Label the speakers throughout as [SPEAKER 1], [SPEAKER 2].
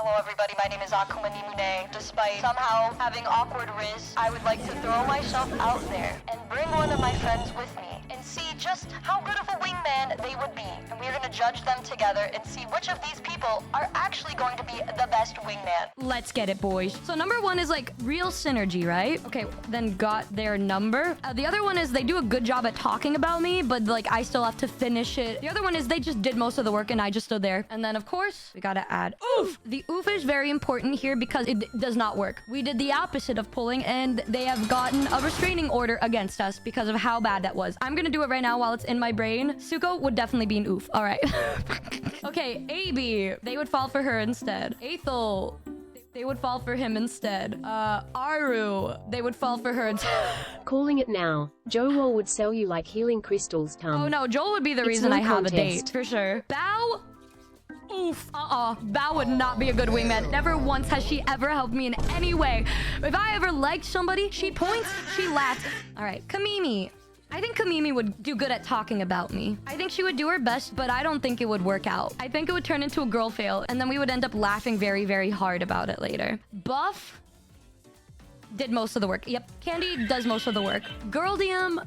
[SPEAKER 1] Hello everybody, my name is Akuma Nihmune. Despite somehow having awkward riz, I would like to throw myself out there and bring one of my friends with me and see just how good of a wingman they would be. And we're gonna judge them together and see which of these people are actually going to be the best wingman.
[SPEAKER 2] Let's get it, boys. So number one is like real synergy, right? Okay, then got their number. The other one is they do a good job at talking about me, but like I still have to finish it. The other one is they just did most of the work and I just stood there. And then of course, we gotta add oof. The oof is very important here because it does not work. We did the opposite of pulling and they have gotten a restraining order against us because of how bad that was. I'm gonna do it right now while it's in my brain. Suko would definitely be an oof. All right. Okay, AB. They would fall for her instead. Aethel. They would fall for him instead. Aru. They would fall for her instead.
[SPEAKER 3] Calling it now. Joel would sell you like healing crystals,
[SPEAKER 2] Oh no, Joel would be the reason I have a date. For sure. Bao? Oof. Bao would not be a good wingman. Never once has she ever helped me in any way. If I ever liked somebody, she points, she laughs. All right, Kamimi. I think Kamimi would do good at talking about me. I think she would do her best, but I don't think it would work out. I think it would turn into a girl fail, and then we would end up laughing very, very hard about it later. Buff did most of the work. Yep, Candy does most of the work. Girl DM,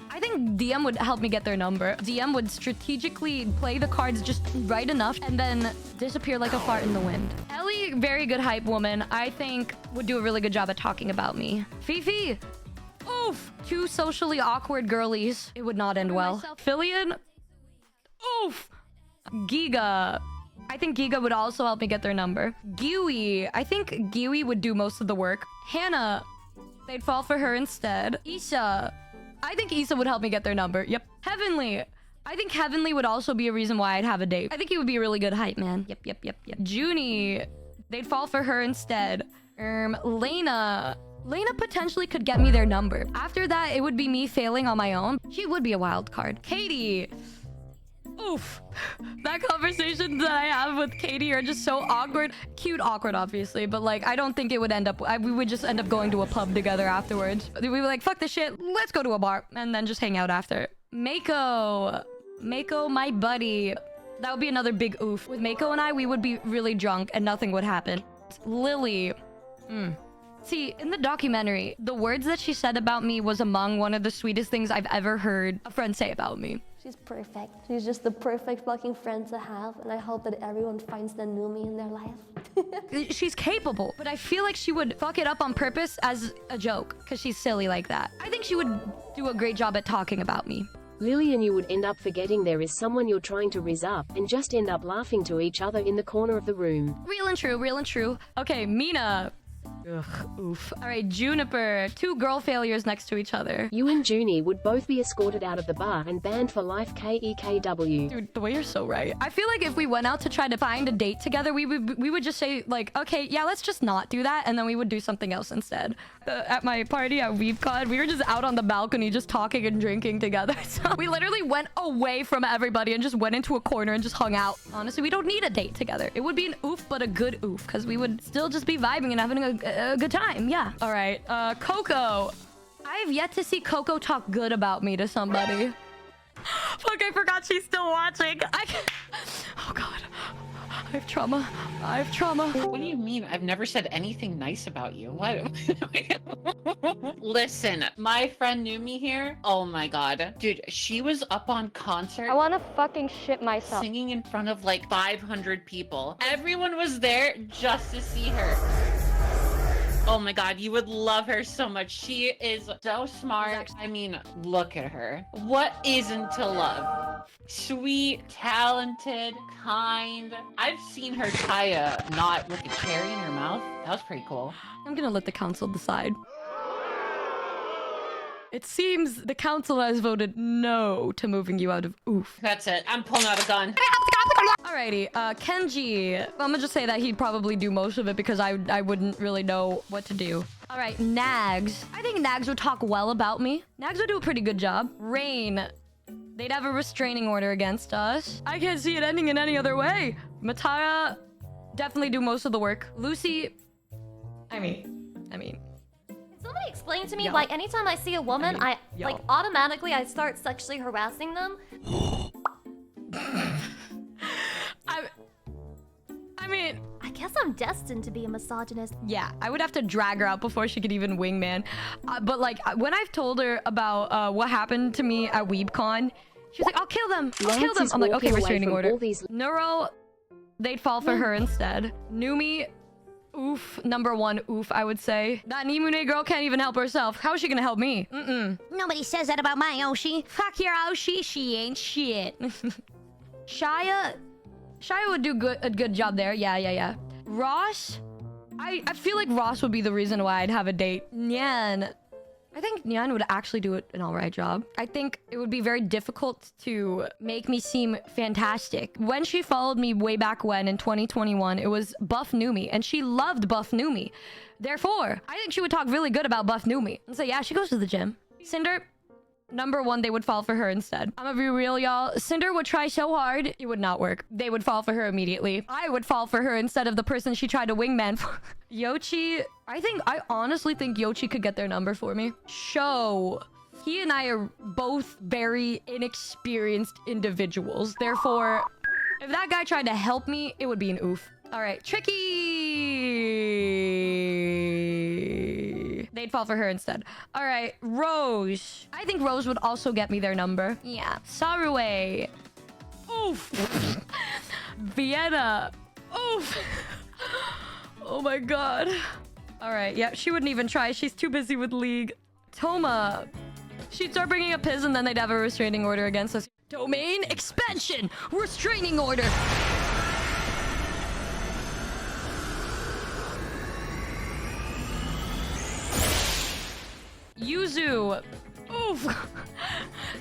[SPEAKER 2] I think DM would help me get their number. DM would strategically play the cards just right enough and then disappear like a fart in the wind. Ellie, very good hype woman, I think would do a really good job at talking about me. Fifi, oof. Two socially awkward girlies. It would not end well. Filian, oof. Giga. I think Giga would also help me get their number. Giwi. I think Giwi would do most of the work. Hannah. They'd fall for her instead. Issa. I think Issa would help me get their number. Yep. Heavenly. I think Heavenly would also be a reason why I'd have a date. I think he would be a really good hype man. Yep. Junie. They'd fall for her instead. Lena. Lena potentially could get me their number. After that, it would be me failing on my own. She would be a wild card. Katie. Oof. That conversation that I have with Katie are just so awkward. Cute awkward, obviously. But like, I don't think it would end up... we would just end up going to a pub together afterwards. We were like, fuck this shit. Let's go to a bar. And then just hang out after. Mako. Mako, my buddy. That would be another big oof. With Mako and I, we would be really drunk and nothing would happen. Lily. See, in the documentary, the words that she said about me was among one of the sweetest things I've ever heard a friend say about me.
[SPEAKER 4] She's perfect. She's just the perfect fucking friend to have, and I hope that everyone finds the Numi in their life.
[SPEAKER 2] She's capable, but I feel like she would fuck it up on purpose as a joke, because she's silly like that. I think she would do a great job at talking about me.
[SPEAKER 3] Lily and you would end up forgetting there is someone you're trying to rizz up and just end up laughing to each other in the corner of the room.
[SPEAKER 2] Real and true, real and true. Okay, Mina. Ugh, oof. All right, Juniper. Two girl failures next to each other.
[SPEAKER 3] You and Junie would both be escorted out of the bar and banned for life KEKW.
[SPEAKER 2] Dude, the way you're so right. I feel like if we went out to try to find a date together, we would just say like, okay, yeah, let's just not do that. And then we would do something else instead. At my party at VCon, we were just out on the balcony just talking and drinking together. So we literally went away from everybody and just went into a corner and just hung out. Honestly, we don't need a date together. It would be an oof, but a good oof, because we would still just be vibing and having a good time. Yeah. All right. Coco. I have yet to see Coco talk good about me to somebody. Fuck, I forgot she's still watching. Oh god. I have trauma. I have trauma.
[SPEAKER 5] What do you mean? I've never said anything nice about you. What? Listen, my friend Numi here. Oh my god. Dude, she was up on concert.
[SPEAKER 4] I want to fucking shit myself.
[SPEAKER 5] Singing in front of like 500 people. Everyone was there just to see her. Oh my god, you would love her so much. She is so smart. I mean, look at her. What isn't to love? Sweet, talented, kind. I've seen her tie a knot with a cherry in her mouth. That was pretty cool.
[SPEAKER 2] I'm gonna let the council decide. It seems the council has voted no to moving you out of oof.
[SPEAKER 5] That's it. I'm pulling out a gun.
[SPEAKER 2] Alrighty, Kenji. I'm gonna just say that he'd probably do most of it because I wouldn't really know what to do. Alright, Nags. I think Nags would talk well about me. Nags would do a pretty good job. Rain. They'd have a restraining order against us. I can't see it ending in any other way. Matara, definitely do most of the work. Lucy, I mean.
[SPEAKER 6] Can somebody explain to me,
[SPEAKER 2] Yo.
[SPEAKER 6] like, anytime I see a woman, I
[SPEAKER 2] yo.
[SPEAKER 6] like, automatically I start sexually harassing them?
[SPEAKER 2] I mean...
[SPEAKER 6] I guess I'm destined to be a misogynist.
[SPEAKER 2] Yeah, I would have to drag her out before she could even wingman. But like, when I've told her about what happened to me at WeebCon, she was like, I'll kill them. I'll kill them. I'm like, okay, restraining order. Neuro, they'd fall for her instead. Numi, oof. Number one, oof, I would say. That Nihmune girl can't even help herself. How is she gonna help me?
[SPEAKER 7] Nobody says that about my Oshi.
[SPEAKER 2] Fuck your Oshi, she ain't shit. Shia would do a good job there. Yeah. Ross, I feel like Ross would be the reason why I'd have a date. Nyan, I think Nyan would actually do an alright job. I think it would be very difficult to make me seem fantastic. When she followed me way back when in 2021, it was Buff Numi, and she loved Buff Numi. Therefore, I think she would talk really good about Buff Numi and say, yeah, she goes to the gym. Cinder, number one, they would fall for her instead. I'm gonna be real, y'all. Cinder would try so hard, it would not work. They would fall for her immediately. I would fall for her instead of the person she tried to wingman for. Yoshi, I honestly think Yoshi could get their number for me. Sho, he and I are both very inexperienced individuals. Therefore, if that guy tried to help me, it would be an oof. All right, Tricky. They'd fall for her instead. All right, Rose. I think Rose would also get me their number. Yeah. Sarue. Oof. Vienna. Oof. Oh my god. All right, yeah, she wouldn't even try. She's too busy with League. Toma. She'd start bringing up his and then they'd have a restraining order against us. Domain expansion. Restraining order. Yuzu. Oof.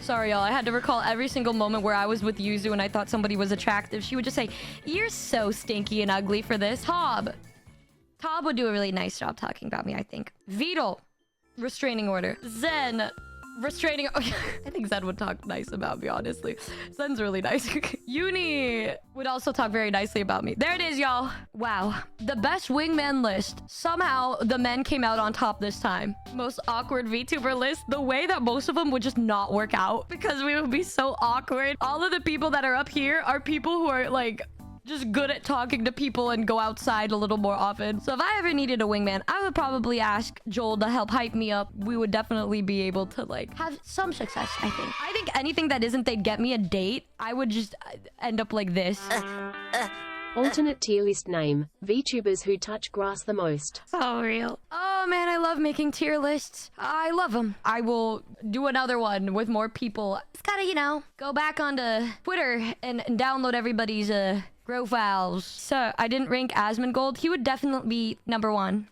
[SPEAKER 2] Sorry, y'all. I had to recall every single moment where I was with Yuzu and I thought somebody was attractive. She would just say, you're so stinky and ugly for this. Tob would do a really nice job talking about me, I think. Beetle. Restraining order. Zen. Restraining... I think Zen would talk nice about me, honestly. Zen's really nice. Uni would also talk very nicely about me. There it is, y'all. Wow. The best wingman list. Somehow, the men came out on top this time. Most awkward VTuber list. The way that most of them would just not work out because we would be so awkward. All of the people that are up here are people who are, like... just good at talking to people and go outside a little more often. So if I ever needed a wingman, I would probably ask Joel to help hype me up. We would definitely be able to like have some success, I think. I think anything that isn't they'd get me a date, I would just end up like this.
[SPEAKER 3] Alternate tier list name. VTubers who touch grass the most.
[SPEAKER 2] So real. Oh man, I love making tier lists. I love them. I will do another one with more people. Just gotta, you know, go back onto Twitter and download everybody's profiles. So I didn't rank Asmongold. He would definitely be number one.